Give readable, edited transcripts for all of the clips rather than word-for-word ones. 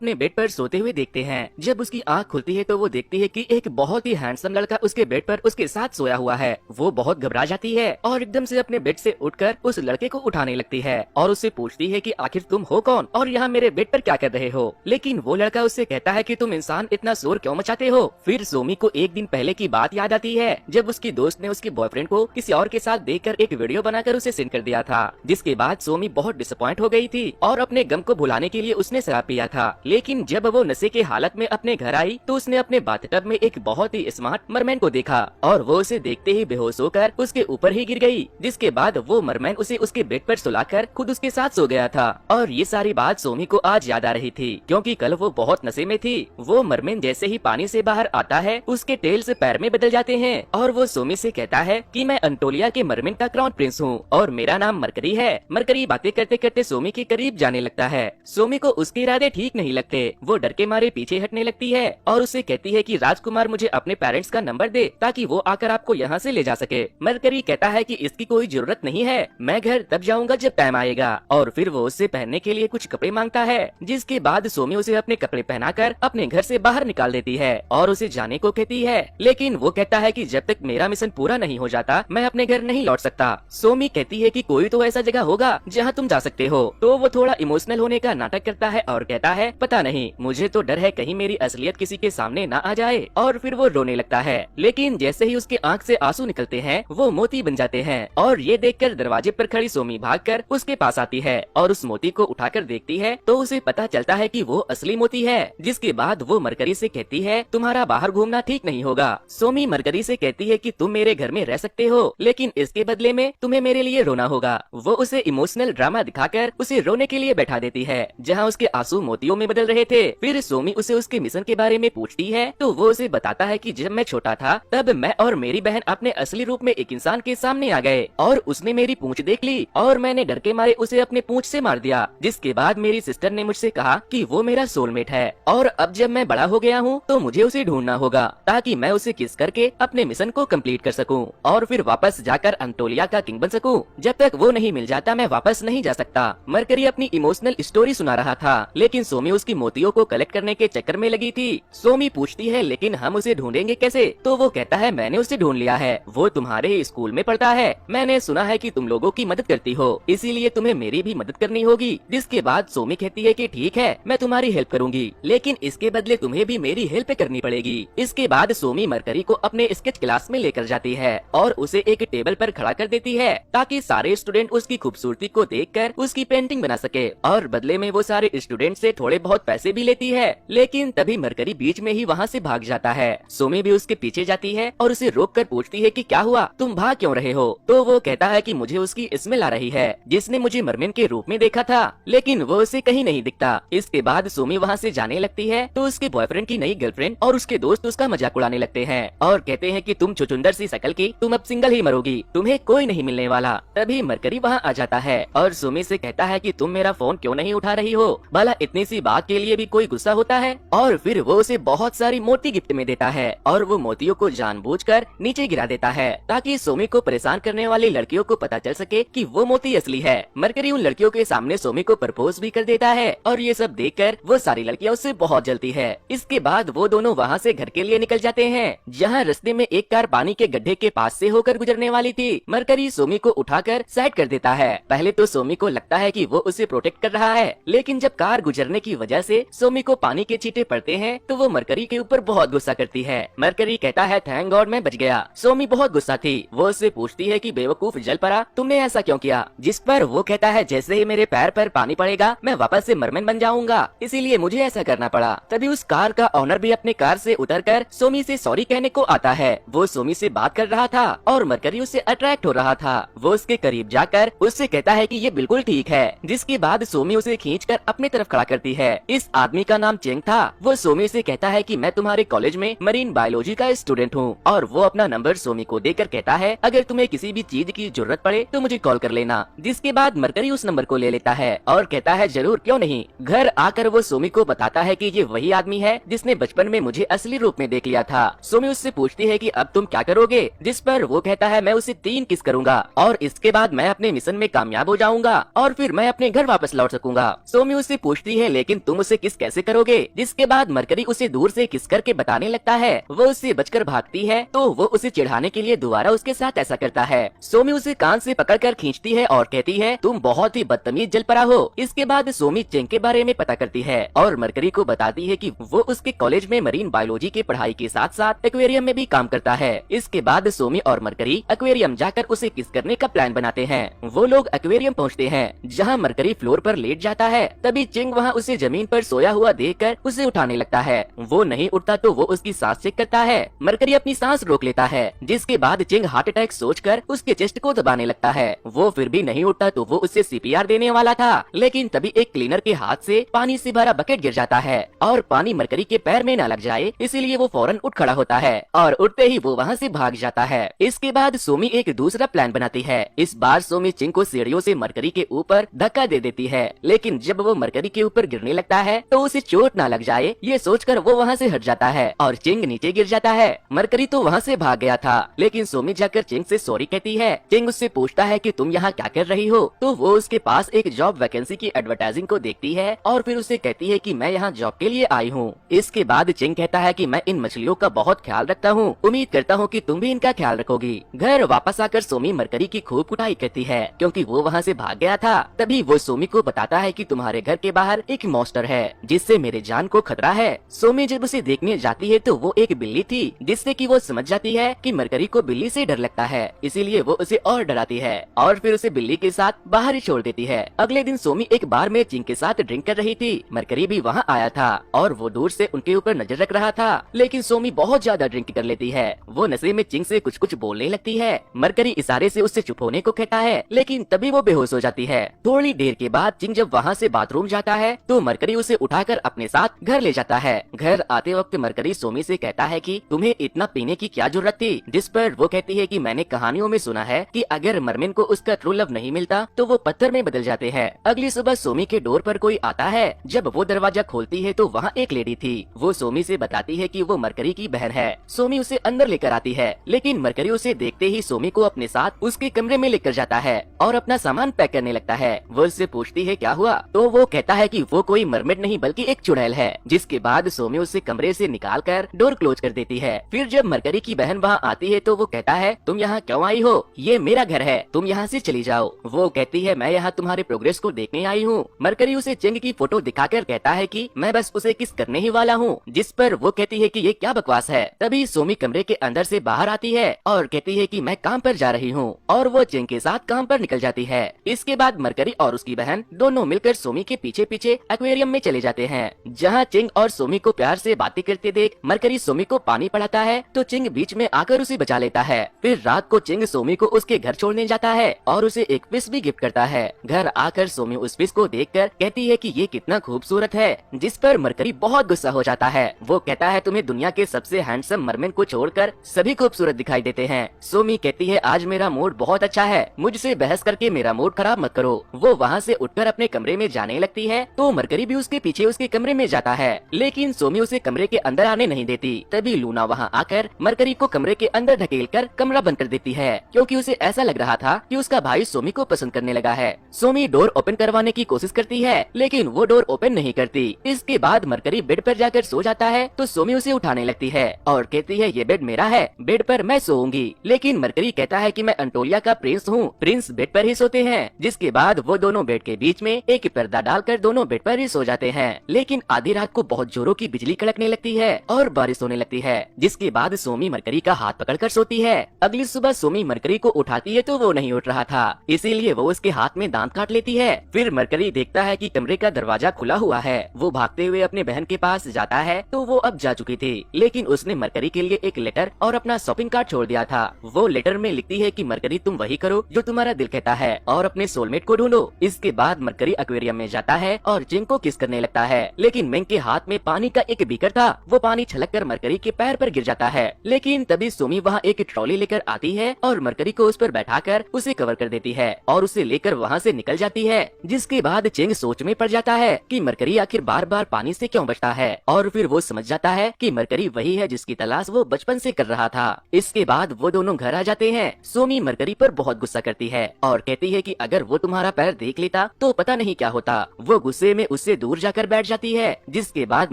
अपने बेड पर सोते हुए देखते हैं। जब उसकी आंख खुलती है तो वो देखती है कि एक बहुत ही हैंडसम लड़का उसके बेड पर उसके साथ सोया हुआ है। वो बहुत घबरा जाती है और एकदम से अपने बेड से उठकर उस लड़के को उठाने लगती है और उससे पूछती है कि आखिर तुम हो कौन और यहाँ मेरे बेड पर क्या कर रहे हो। लेकिन वो लड़का उससे कहता है कि तुम इंसान इतना शोर क्यों मचाते हो। फिर सोमी को एक दिन पहले की बात याद आती है जब उसकी दोस्त ने उसके बॉयफ्रेंड को किसी और के साथ देखकर एक वीडियो बनाकर उसे सेंड कर दिया था, जिसके बाद सोमी बहुत डिसअपॉइंट हो गई थी और अपने गम को भुलाने के लिए उसने शराब पिया था। लेकिन जब वो नशे के हालत में अपने घर आई तो उसने अपने बाथटब में एक बहुत ही स्मार्ट मरमैन को देखा और वो उसे देखते ही बेहोश होकर उसके ऊपर ही गिर गई। जिसके बाद वो मरमैन उसे उसके बेड पर सुलाकर खुद उसके साथ सो गया था। और ये सारी बात सोमी को आज याद आ रही थी क्योंकि कल वो बहुत नशे में थी। वो मरमैन जैसे ही पानी से बाहर आता है उसके टेल्स पैर में बदल जाते हैं और वो सोमी से कहता है कि मैं अंटोलिया के मरमैन का क्राउन प्रिंस हूँ और मेरा नाम मरकरी है। मरकरी बातें करते करते सोमी के करीब जाने लगता है। सोमी को उसके इरादे ठीक नहीं लगते। वो डर के मारे पीछे हटने लगती है और उससे कहती है कि राजकुमार मुझे अपने पेरेंट्स का नंबर दे ताकि वो आकर आपको यहाँ से ले जा सके। मरकरी कहता है कि इसकी कोई जरूरत नहीं है, मैं घर तब जाऊंगा जब टाइम आएगा। और फिर वो उससे पहनने के लिए कुछ कपड़े मांगता है, जिसके बाद सोमी उसे अपने कपड़े पहनाकर अपने घर से बाहर निकाल देती है और उसे जाने को कहती है। लेकिन वो कहता है कि जब तक मेरा मिशन पूरा नहीं हो जाता मैं अपने घर नहीं लौट सकता। सोमी कहती है कि कोई तो ऐसा जगह होगा जहाँ तुम जा सकते हो। तो वो थोड़ा इमोशनल होने का नाटक करता है और कहता है पता नहीं, मुझे तो डर है कहीं मेरी असलियत किसी के सामने ना आ जाए। और फिर वो रोने लगता है। लेकिन जैसे ही उसके आंख से आंसू निकलते हैं वो मोती बन जाते हैं और ये देखकर दरवाजे पर खड़ी सोमी भागकर उसके पास आती है और उस मोती को उठाकर देखती है तो उसे पता चलता है कि वो असली मोती है। जिसके बाद वो मरकरी से कहती है तुम्हारा बाहर घूमना ठीक नहीं होगा। सोमी मरकरी से कहती है कि तुम मेरे घर में रह सकते हो लेकिन इसके बदले में तुम्हें मेरे लिए रोना होगा। वो उसे इमोशनल ड्रामा दिखाकर उसे रोने के लिए बैठा देती है जहाँ उसके आंसू मोतियों में बदल रहे थे। फिर सोमी उसे उसके मिशन के बारे में पूछती है तो वो उसे बताता है कि जब मैं छोटा था तब मैं और मेरी बहन अपने असली रूप में एक इंसान के सामने आ गए और उसने मेरी पूंछ देख ली और मैंने डर के मारे उसे अपने पूंछ से मार दिया। जिसके बाद मेरी सिस्टर ने मुझसे कहा कि वो मेरा सोलमेट है और अब जब मैं बड़ा हो गया हूँ तो मुझे उसे ढूंढना होगा ताकि मैं उसे किस करके अपने मिशन को कंप्लीट कर सकूं और फिर वापस जाकर अंटोलिया का किंग बन सकूं। जब तक वो नहीं मिल जाता मैं वापस नहीं जा सकता। मरकरी अपनी इमोशनल स्टोरी सुना रहा था लेकिन सोमी उसकी मोतियों को कलेक्ट करने के चक्कर में लगी थी। सोमी पूछती है लेकिन हम उसे ढूंढेंगे कैसे। तो वो कहता है मैंने उसे ढूंढ लिया है, वो तुम्हारे ही स्कूल में पढ़ता है। मैंने सुना है कि तुम लोगों की मदद करती हो इसीलिए तुम्हें मेरी भी मदद करनी होगी। जिसके बाद सोमी कहती है कि ठीक है मैं तुम्हारी हेल्प करूंगी लेकिन इसके बदले तुम्हें भी मेरी हेल्प करनी पड़ेगी। इसके बाद सोमी मरकरी को अपने स्केच क्लास में लेकर जाती है और उसे एक टेबल पर खड़ा कर देती है ताकि सारे स्टूडेंट उसकी खूबसूरती को देखकर उसकी पेंटिंग बना सके और बदले में वो सारे स्टूडेंट से थोड़े बहुत पैसे भी लेती है। लेकिन तभी मरकरी बीच में ही वहाँ से भाग जाता है। सोमी भी उसके पीछे जाती है और उसे रोक कर पूछती है कि क्या हुआ, तुम भाग क्यों रहे हो। तो वो कहता है कि मुझे उसकी स्मेल आ रही है जिसने मुझे मरमैन के रूप में देखा था लेकिन वो उसे कहीं नहीं दिखता। इसके बाद सोमी वहाँ से जाने लगती है तो उसके बॉयफ्रेंड की नई गर्लफ्रेंड और उसके दोस्त उसका मजाक उड़ाने लगते हैं और कहते हैं कि तुम चुचुंदर सी शकल की, तुम अब सिंगल ही मरोगी, तुम्हें कोई नहीं मिलने वाला। तभी मरकरी वहाँ आ जाता है और सोमी से कहता है कि तुम मेरा फोन क्यों नहीं उठा रही हो, भला इतनी सी बात के लिए भी कोई गुस्सा होता है। और फिर वो उसे बहुत सारी मोती गिफ्ट में देता है और वो मोतियों को जानबूझकर नीचे गिरा देता है ताकि सोमी को परेशान करने वाली लड़कियों को पता चल सके कि वो मोती असली है। मरकरी उन लड़कियों के सामने सोमी को प्रपोज भी कर देता है और ये सब देखकर वो सारी लड़कियां उससे बहुत जलती है। इसके बाद वो दोनों वहाँ से घर के लिए निकल जाते हैं जहाँ रास्ते में एक कार पानी के गड्ढे के पास से होकर गुजरने वाली थी। मरकरी सोमी को उठाकर साइड कर देता है। पहले तो सोमी को लगता है कि वो उसे प्रोटेक्ट कर रहा है लेकिन जब कार गुजरने की वजह से सोमी को पानी के छींटे पड़ते हैं तो वो मरकरी के ऊपर बहुत गुस्सा करती है। मरकरी कहता है थैंक गॉड मैं बच गया। सोमी बहुत गुस्सा थी। वो उससे पूछती है कि बेवकूफ जल पड़ा, तुमने ऐसा क्यों किया। जिस पर वो कहता है जैसे ही मेरे पैर पर पानी पड़ेगा मैं वापस से मरमैन बन जाऊंगा इसीलिए मुझे ऐसा करना पड़ा। तभी उस कार का ऑनर भी अपने कार से उतरकर सोमी से सॉरी कहने को आता है। वो सोमी से बात कर रहा था और मरकरी उससे अट्रैक्ट हो रहा था। वो उसके करीब जाकर उससे कहता है कि ये बिल्कुल ठीक है। जिसके बाद सोमी उसे खींचकर अपने तरफ खड़ा करती है। इस आदमी का नाम चेंग था। वो सोमी से कहता है कि मैं तुम्हारे कॉलेज में मरीन बायोलॉजी का स्टूडेंट हूँ और वो अपना नंबर सोमी को देकर कहता है अगर तुम्हें किसी भी चीज की जरूरत पड़े तो मुझे कॉल कर लेना। जिसके बाद मरकरी उस नंबर को ले लेता है और कहता है जरूर क्यों नहीं। घर आकर वो सोमी को बताता है कि ये वही आदमी है जिसने बचपन में मुझे असली रूप में देख लिया था। सोमी उससे पूछती है कि अब तुम क्या करोगे। जिस पर वो कहता है मैं उसे 3 किस करूंगा और इसके बाद मैं अपने मिशन में कामयाब हो जाऊंगा और फिर मैं अपने घर वापस लौट सकूंगा। सोमी उससे पूछती है लेकिन तुम उसे किस कैसे करोगे। जिसके बाद मरकरी उसे दूर से किस करके बताने लगता है। वो उससे बचकर भागती है तो वो उसे चिढ़ाने के लिए दोबारा उसके साथ ऐसा करता है। सोमी उसे कान से पकड़कर खींचती है और कहती है तुम बहुत ही बदतमीज जलपरा हो। इसके बाद सोमी चिंग के बारे में पता करती है और मरकरी को बताती है कि वो उसके कॉलेज में मरीन बायोलॉजी की पढ़ाई के साथ साथ एक्वेरियम में भी काम करता है। इसके बाद सोमी और मरकरी एक्वेरियम जाकर उसे किस करने का प्लान बनाते हैं। वो लोग एक्वेरियम पहुंचते हैं जहां मरकरी फ्लोर पर लेट जाता है। तभी चिंग वहां उसे जमीन पर सोया हुआ देखकर उसे उठाने लगता है। वो नहीं उठता तो वो उसकी सांस चेक करता है। मरकरी अपनी सांस रोक लेता है। जिसके बाद चिंग हार्ट अटैक सोचकर उसके चेस्ट को दबाने लगता है। वो फिर भी नहीं उठता तो वो उससे सीपीआर देने वाला था, लेकिन तभी एक क्लीनर के हाथ से पानी से भरा बकेट गिर जाता है और पानी मरकरी के पैर में न लग जाए इसीलिए वो फौरन उठ खड़ा होता है और उठते ही वो वहाँ से भाग जाता है। इसके बाद सोमी एक दूसरा प्लान बनाती है। इस बार सोमी चिंग को सीढ़ियों से मरकरी के ऊपर धक्का दे देती है, लेकिन जब वो मरकरी के ऊपर गिरने लगता है तो उसे चोट न लग जाए ये सोचकर वो वहाँ से हट जाता है और चिंग नीचे गिर जाता है। मरकरी तो वहाँ से भाग गया था, लेकिन सोमी जाकर चिंग से सॉरी कहती है। चिंग उससे पूछता है कि तुम यहाँ क्या कर रही हो, तो वो उसके पास एक जॉब वैकेंसी की एडवर्टाइजिंग को देखती है और फिर उसे कहती है कि मैं यहाँ जॉब के लिए आई हूँ। इसके बाद चिंग कहता है कि मैं इन मछलियों का बहुत ख्याल रखता हूँ, उम्मीद करता हूँ कि तुम भी इनका ख्याल रखोगी। घर वापस आकर सोमी मरकरी की खूब कुटाई करती है क्योंकि वो वहाँ से भाग गया था। तभी वो सोमी को बताता है कि तुम्हारे घर के बाहर एक मॉन्स्टर है जिससे मेरे जान को खतरा है। सोमी जब उसे देखने जाती है तो वो एक बिल्ली थी, जिससे कि वो समझ जाती है कि मरकरी को बिल्ली से डर लगता है, इसीलिए वो उसे और डराती है और फिर उसे बिल्ली के साथ बाहर ही छोड़ देती है। अगले दिन सोमी एक बार में चिंग के साथ ड्रिंक कर रही थी। मरकरी भी वहाँ आया था और वो दूर से उनके ऊपर नजर रख रहा था, लेकिन सोमी बहुत ज्यादा ड्रिंक कर लेती है। वो नशे में चिंग से कुछ कुछ बोलने लगती है। मरकरी इशारे से उससे चुप होने को कहता है, लेकिन तभी वो बेहोश हो जाती है। थोड़ी देर के बाद चिंग जब वहाँ से बाथरूम जाता है तो मरकरी उसे उठाकर अपने साथ घर ले जाता है। घर आते वक्त मरकरी सोमी से कहता है कि तुम्हें इतना पीने की क्या जरूरत थी, जिस पर वो कहती है कि मैंने कहानियों में सुना है कि अगर मरमिन को उसका ट्रू लव नहीं मिलता तो वो पत्थर में बदल जाते हैं। अगली सुबह सोमी के डोर पर कोई आता है। जब वो दरवाजा खोलती है तो वहाँ एक लेडी थी। वो सोमी से बताती है कि वो मरकरी की बहन है। सोमी उसे अंदर लेकर आती है, लेकिन मरकरी उसे देखते ही सोमी को अपने साथ उसके कमरे में लेकर जाता है और अपना सामान पैक करने लगता है। वो उससे पूछती है क्या हुआ, तो वो कहता है कि वो कोई मरमेड नहीं बल्कि एक चुड़ैल है। जिसके बाद सोमी उसे कमरे से निकाल कर डोर क्लोज कर देती है। फिर जब मरकरी की बहन वहाँ आती है तो वो कहता है तुम यहाँ क्यों आई हो, ये मेरा घर है, तुम यहाँ से चली जाओ। वो कहती है मैं यहाँ तुम्हारे प्रोग्रेस को देखने आई हूँ। मरकरी उसे चिंग की फोटो दिखाकर कहता है कि मैं बस उसे किस करने ही वाला हूँ, जिस पर वो कहती है कि ये क्या बकवास है। तभी सोमी कमरे के अंदर से बाहर आती है और कहती है कि मैं काम पर जा रही हूँ और वो चिंग के साथ काम पर निकल जाती है। इसके बाद मरकरी और उसकी बहन दोनों मिलकर सोमी के पीछे पीछे एक्वेरियम में चले जाते हैं, जहाँ चिंग और सोमी को प्यार से बातें करते देख मरकरी सोमी को पानी पड़ाता है तो चिंग बीच में आकर उसे बचा लेता है। फिर रात को चिंग सोमी को उसके घर छोड़ने जाता है और उसे एक फिश भी गिफ्ट करता है। घर आकर सोमी उस फिश को देखकर कहती है कि ये कितना खूबसूरत है, जिस पर मरकरी बहुत गुस्सा हो जाता है। वो कहता है तुम्हें दुनिया के सबसे हैंडसम मरमेन को छोड़कर सभी खूबसूरत दिखाई देते हैं। सोमी कहती है आज मेरा मूड बहुत अच्छा है, मुझसे बहस करके मेरा मूड खराब मत करो। वो वहाँ से उठकर अपने कमरे में जाने लगती है तो मरकरी भी उसके पीछे उसके कमरे में जाता है, लेकिन सोमी उसे कमरे के अंदर आने नहीं देती। तभी लूना वहाँ आकर मरकरी को कमरे के अंदर ढकेलकर कमरा बंद कर देती है, क्योंकि उसे ऐसा लग रहा था कि उसका भाई सोमी को पसंद करने लगा है। सोमी डोर ओपन करवाने की कोशिश करती है, लेकिन वो डोर ओपन नहीं करती। इसके बाद मरकरी बेड पर जाकर सो जाता है तो सोमी उसे उठाने लगती है और कहती है ये बेड मेरा है, बेड पर मैं सोऊंगी। लेकिन मरकरी कहता है कि मैं अंटोलिया का प्रिंस हूँ, प्रिंस बेड पर ही सोते हैं। जिसके बाद वो दोनों बेड के बीच में एक पर्दा डालकर दोनों बेड पर ही सो जाते हैं। लेकिन आधी रात को बहुत जोरों की बिजली कड़कने लगती है और बारिश होने लगती है। जिसके बाद सोमी मरकरी का हाथ पकड़कर सोती है। अगली सुबह सोमी मरकरी को उठाती है तो वो नहीं उठ रहा था, इसीलिए वो उसके हाथ में दांत काट लेती है। फिर मरकरी देखता है कि कमरे का दरवाजा खुला हुआ है। वो भागते हुए अपने बहन के पास जाता है तो वो अब जा चुकी थी, लेकिन उसने मरकरी के लिए एक लेटर और अपना शॉपिंग कार्ड छोड़ दिया था। वो लेटर में लिखती है कि मरकरी तुम वही करो जो तुम्हारा दिल कहता है और अपने सोलमेट को ढूंढो। इसके बाद मरकरी एक्वेरियम में जाता है और चिंग को किस करने लगता है, लेकिन मिंग के हाथ में पानी का एक बीकर था। वो पानी छलककर मरकरी के पैर पर गिर जाता है, लेकिन तभी सोमी वहाँ एक ट्रॉली लेकर आती है और मरकरी को उस पर बैठाकर उसे कवर कर देती है और उसे लेकर वहाँ से निकल जाती है। जिसके बाद चिंग सोच में पड़ जाता है कि मरकरी आखिर बार बार पानी से क्यों बचता है और फिर वो समझ जाता है कि मरकरी वही है जिसकी तलाश वो बचपन से कर रहा था। इसके बाद वो दोनों घर आ जाते हैं। सोमी मरकरी पर बहुत गुस्सा करती है और कहती है कि अगर वो तुम्हारा पैर देख लेता तो पता नहीं क्या होता। वो गुस्से में उससे दूर जाकर बैठ जाती है। जिसके बाद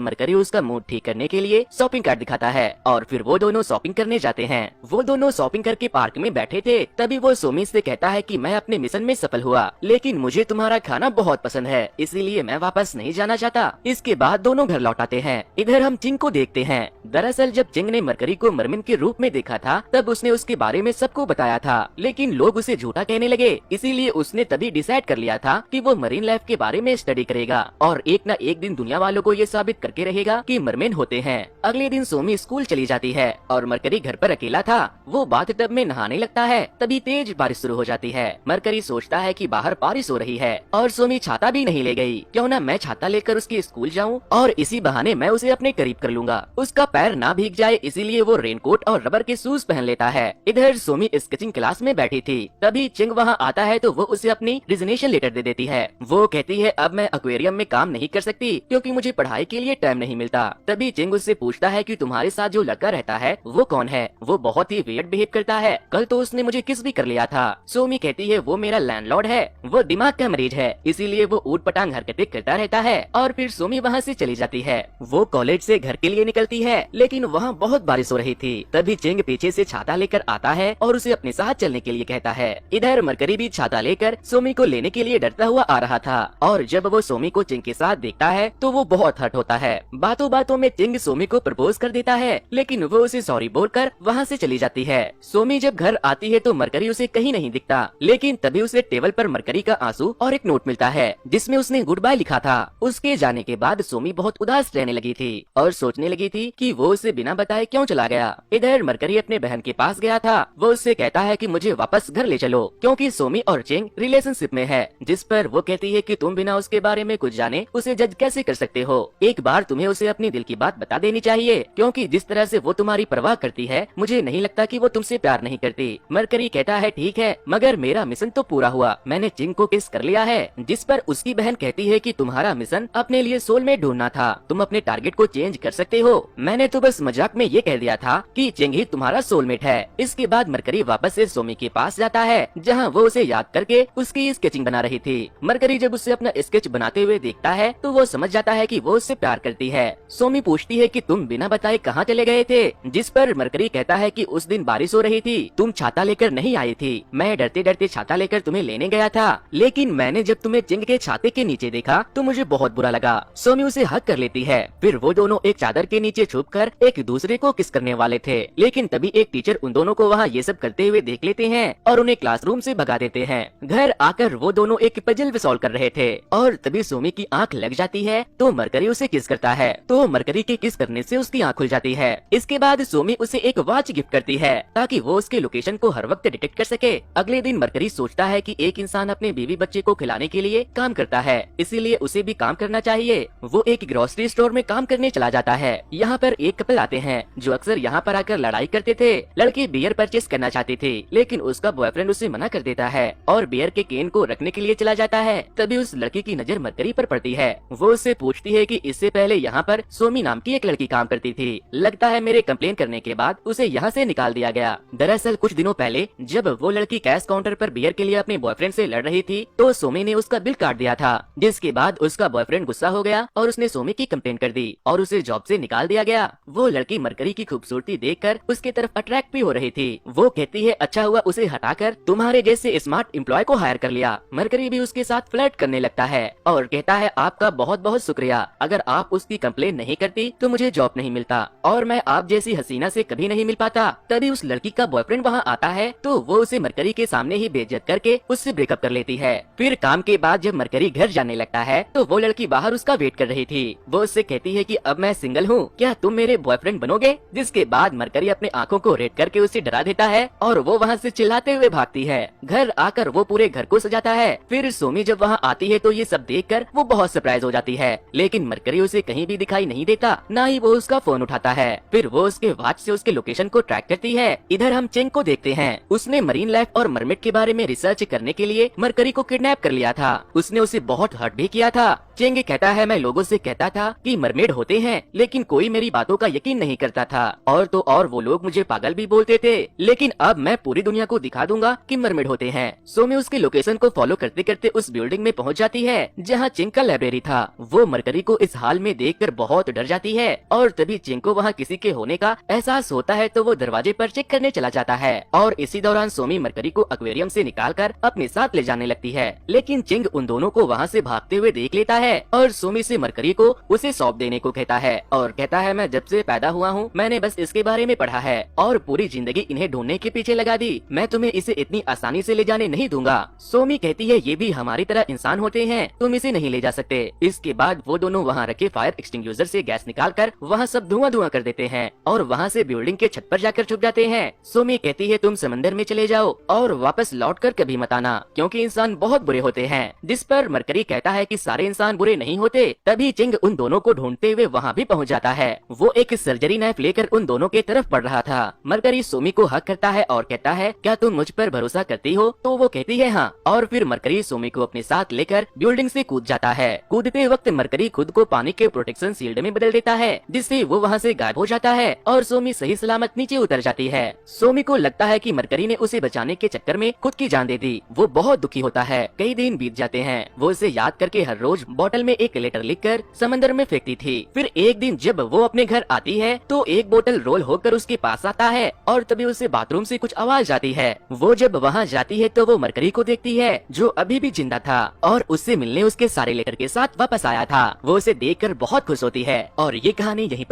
मरकरी उसका मूड ठीक करने के लिए शॉपिंग कार्ड दिखाता है और फिर वो दोनों शॉपिंग करने जाते हैं। वो दोनों शॉपिंग करके पार्क में बैठे थे, तभी वो सोमी से कहता है कि मैं अपने मिशन में सफल हुआ, लेकिन मुझे तुम्हारा खाना बहुत पसंद है, इसीलिए मैं वापस नहीं जाना चाहता। इसके बाद दोनों घर लौट आते हैं। इधर हम चिंग को देखते हैं। दरअसल जब चिंग ने मरकरी को मरमिन के रूप में देखा था, तब उसने उसके बारे में सबको बताया था, लेकिन लोग उसे झूठा कहने लगे। इसीलिए उसने तभी डिसाइड कर लिया था कि वो मरीन लाइफ के बारे में स्टडी करेगा और एक न एक दिन दुनिया वालों को ये साबित करके रहेगा कि मरमेन होते हैं। अगले दिन सोमी स्कूल चली जाती है और मरकरी घर पर अकेला था। वो बाथटब में नहाने लगता है, तभी तेज बारिश शुरू हो जाती है। मरकरी सोचता है कि बाहर बारिश हो रही है और सोमी छाता भी नहीं ले गई, क्यों ना मैं छाता लेकर उसके स्कूल जाऊं और इसी बहाने मैं उसे अपने करीब कर लूंगा। उसका पैर ना भीग जाए, इसीलिए वो रेनकोट और रबर के शूज पहन लेता है। इधर सोमी स्केचिंग क्लास में बैठी थी, तभी चिंग वहाँ आता है तो वो उसे अपनी रिजिग्नेशन लेटर दे देती है। वो कहती है अब मैं एक्वेरियम में काम नहीं कर सकती क्योंकि मुझे पढ़ाई के लिए टाइम नहीं मिलता। तभी चिंग उससे पूछता है कि तुम्हारे साथ जो लड़का रहता है वो कौन है? वो बहुत ही वियर्ड बिहेव करता है, कल तो उसने मुझे किस भी कर लिया था। सोमी कहती है वो मेरा लैंडलॉर्ड है, वो दिमाग का मरीज है, इसीलिए वो ऊट पटांग हरकतें करता रहता है। और फिर सोमी वहाँ से चली जाती है। वो कॉलेज से घर के लिए निकलती है, लेकिन वहाँ बहुत बारिश हो रही थी। तभी चिंग पीछे से छाता लेकर आता है और उसे अपने साथ चलने के लिए कहता है। इधर मरकरी भी छाता लेकर सोमी को लेने के लिए डरता हुआ आ रहा था और जब वो सोमी को चिंग के साथ देखता है तो वो बहुत हर्ट होता है। बातों बातों में चिंग सोमी को प्रपोज कर देता है, लेकिन वो उसे सॉरी बोलकर वहाँ से चली जाती है। सोमी जब घर आती है तो मरकरी उसे कहीं नहीं दिखता, लेकिन तभी उसे टेबल पर मरकरी का आंसू और एक नोट मिलता है जिसमें उसने गुड बाय लिखा था। उसके जाने के बाद सोमी बहुत उदास रहने लगी थी और सोचने लगी थी कि वो उसे बिना बताए क्यों चला गया। इधर मरकरी अपने बहन के पास गया था। वो उससे कहता है कि मुझे वापस घर ले चलो, क्योंकि सोमी और चिंग रिलेशनशिप में है। जिस पर वो कहती है कि तुम बिना उसके बारे में कुछ जाने उसे जज कैसे कर सकते हो? एक बार तुम्हें उसे अपनी दिल की बात बता देनी चाहिए, क्योंकि जिस तरह से वो तुम्हारी परवाह करती है मुझे नहीं लगता कि वो तुमसे प्यार नहीं करती। मरकरी कहता है ठीक है, मगर मेरा मिशन तो पूरा हुआ, मैंने चिंग को किस कर लिया है। जिस पर उसकी बहन कहती है कि तुम्हारा मिशन अपने लिए सोलमेट ढूंढना था, तुम अपने टारगेट को चेंज कर सकते हो। मैंने तो बस मजाक में ये कह दिया था कि चिंग ही तुम्हारा सोलमेट है। इसके बाद मरकरी वापस से सोमी के पास जाता है, जहाँ वो उसे याद करके उसकी स्केचिंग बना रही थी। मरकरी जब उसे अपना स्केच बनाते हुए देखता है तो वो समझ जाता है कि वो उससे प्यार करती है। सोमी पूछती है कि तुम बिना बताए कहाँ चले गए थे? जिस पर मरकरी कहता है कि उस दिन बारिश हो रही थी, तुम छाता लेकर नहीं आई थी, मैं डरते डरते छाता लेकर तुम्हें लेने गया था, लेकिन मैंने जब तुम्हें चिंग के छाते के नीचे देखा तो मुझे बहुत बुरा लगा। सोमी उसे हक कर लेती है। फिर वो दोनों एक चादर के नीचे छुपकर एक दूसरे को किस करने वाले थे, लेकिन तभी एक टीचर उन दोनों को वहाँ ये सब करते हुए देख लेते हैं और उन्हें क्लासरूम से भगा देते हैं। घर आकर वो दोनों एक पजल सॉल्व कर रहे थे और तभी सोमी की आंख लग जाती है तो मरकरी उसे किस करता है, तो मरकरी के किस करने से उसकी आंख खुल जाती है। इसके बाद सोमी उसे एक वॉच गिफ्ट करती है ताकि वो उसके लोकेशन को हर वक्त डिटेक्ट कर सके। अगले दिन मरकरी सोचता है कि एक इंसान अपने बीवी बच्चे को खिलाने के लिए काम करता है, इसीलिए उसे भी काम करना चाहिए। वो एक ग्रोसरी स्टोर में काम करने चला जाता है। यहाँ पर एक कपल आते हैं जो अक्सर यहाँ पर आकर लड़ाई करते थे। लड़की बियर परचेस करना चाहती थी, लेकिन उसका बॉयफ्रेंड उसे मना कर देता है और बियर के केन को रखने के लिए चला जाता है। तभी उस लड़की की नजर मरकरी पर पड़ती है। वो उससे पूछती है कि इससे पहले यहाँ पर सोमी नाम की एक लड़की काम करती थी, लगता है मेरे कंप्लेन करने के बाद उसे यहाँ से निकाल दिया गया। दरअसल कुछ दिनों पहले जब वो लड़की कैश काउंटर पर बियर के लिए अपने बॉयफ्रेंड से लड़ रही थी तो सोमी ने उसका बिल काट दिया था, जिसके बाद उसका बॉयफ्रेंड गुस्सा हो गया और उसने सोमी की कंप्लेन कर दी और उसे जॉब से निकाल दिया गया। वो लड़की मरकरी की खूबसूरती देखकर उसकी तरफ अट्रैक्ट भी हो रही थी। वो कहती है अच्छा हुआ उसे हटाकर तुम्हारे जैसे स्मार्ट एम्प्लॉय को हायर कर लिया। मरकरी भी उसके साथ फ्लर्ट करने लगता है और कहता है आपका बहुत बहुत शुक्रिया, अगर आप उसकी कंप्लेन नहीं करती तो मुझे जॉब नहीं मिलता और मैं आप जैसी हसीना से कभी नहीं मिल पाता। तभी उस लड़की का बॉयफ्रेंड वहाँ आता है तो वो उसे मरकरी के सामने ही बेइज्जत करके उससे ब्रेकअप कर लेती है। फिर काम के बाद जब मरकरी घर जाने लगता है तो वो लड़की बाहर उसका वेट कर रही थी। वो उससे कहती है कि अब मैं सिंगल हूँ, क्या तुम मेरे बॉयफ्रेंड बनोगे? जिसके बाद मरकरी अपने आंखों को रेड करके उसे डरा देता है और वो वहाँ से चिल्लाते हुए भागती है। घर आकर वो पूरे घर को सजाता है। फिर सोमी जब वहाँ आती है तो ये सब देखकर वो बहुत सरप्राइज हो जाती है, लेकिन मरकरी उसे कहीं भी दिखाई नहीं देता, ना ही वो उसका फोन उठाता है। फिर वो उसके वॉच से उसके लोकेशन को ट्रैक करती है। इधर हम चिंग को देखते हैं। उसने मरीन लाइफ और मरमेड के बारे में रिसर्च करने के लिए मरकरी को किडनैप कर लिया था। उसने उसे बहुत हर्ट भी किया था। चिंग कहता है, मैं लोगों से कहता था कि मरमेड होते हैं, लेकिन कोई मेरी बातों का यकीन नहीं करता था, और तो और वो लोग मुझे पागल भी बोलते थे, लेकिन अब मैं पूरी दुनिया को दिखा दूंगा कि मरमेड होते हैं। सोमी उसके लोकेशन को फॉलो करते करते उस बिल्डिंग में पहुंच जाती है जहां चिंग का लाइब्रेरी था। वो मरकरी को इस हाल में देखकर बहुत डर जाती है, और तभी चिंग को वहां किसी के होने का एहसास होता है, तो वो दरवाजे पर चेक करने चला जाता है, और इसी दौरान सोमी मरकरी को एक्वेरियम से निकालकर अपने साथ ले जाने लगती है। लेकिन चिंग उन दोनों को वहाँ से भागते हुए देख लेता है और सोमी से मरकरी को उसे सौंप देने को कहता है, और कहता है, मैं जब से पैदा हुआ हूँ मैंने बस इसके बारे में पढ़ा है और पूरी जिंदगी इन्हें ढूंढने के पीछे लगा दी, मैं तुम्हें इसे इतनी आसानी से ले जाने नहीं दूंगा। सोमी कहती है, ये भी हमारी तरह इंसान होते हैं, तुम इसे नहीं ले जा सकते। इसके बाद वो दोनों वहाँ रखे फायर एक्सटिंग्विशर से गैस निकालकर वहाँ सब धुआं धुआं कर देते हैं और वहाँ से बिल्डिंग के छत पर जाकर छुप जाते हैं। सोमी कहती है, तुम समंदर में चले जाओ और वापस लौट कर कभी मत आना, क्योंकि इंसान बहुत बुरे होते हैं। जिस पर मरकरी कहता है कि सारे इंसान बुरे नहीं होते। तभी चिंग उन दोनों को ढूंढते हुए वहाँ भी पहुँच जाता है। वो एक सर्जरी नाइफ लेकर उन दोनों के तरफ बढ़ रहा था। मरकरी सोमी को हक करता है और कहता है, क्या तुम मुझ पर भरोसा करती हो? तो वो कहती है हाँ, और फिर मरकरी सोमी को अपने साथ लेकर बिल्डिंग से कूद जाता है। कूदते वक्त मरकरी खुद को पानी के प्रोटेक्शन शील्ड में बदल देता है, जिससे वो वहाँ से गायब हो जाता है और सोमी सही सलामत नीचे उतर जाती है। सोमी को लगता है कि मरकरी ने उसे बचाने के चक्कर में खुद की जान दे दी। वो बहुत दुखी होता है। कई दिन बीत जाते हैं। वो इसे याद करके हर रोज बोतल में एक लेटर लिखकर समंदर में फेंकती थी। फिर एक दिन जब वो अपने घर आती है तो एक बोतल रोल होकर उसके पास आता है, और तभी उसे बाथरूम से कुछ आवाज आती है। वो जब वहाँ जाती है तो वो मरकरी को देखती है जो अभी भी जिंदा था और उससे मिलने उसके सारे लेटर के साथ वापस आया था। वो उसे देखकर बहुत खुश होती है और ये कहानी यहीं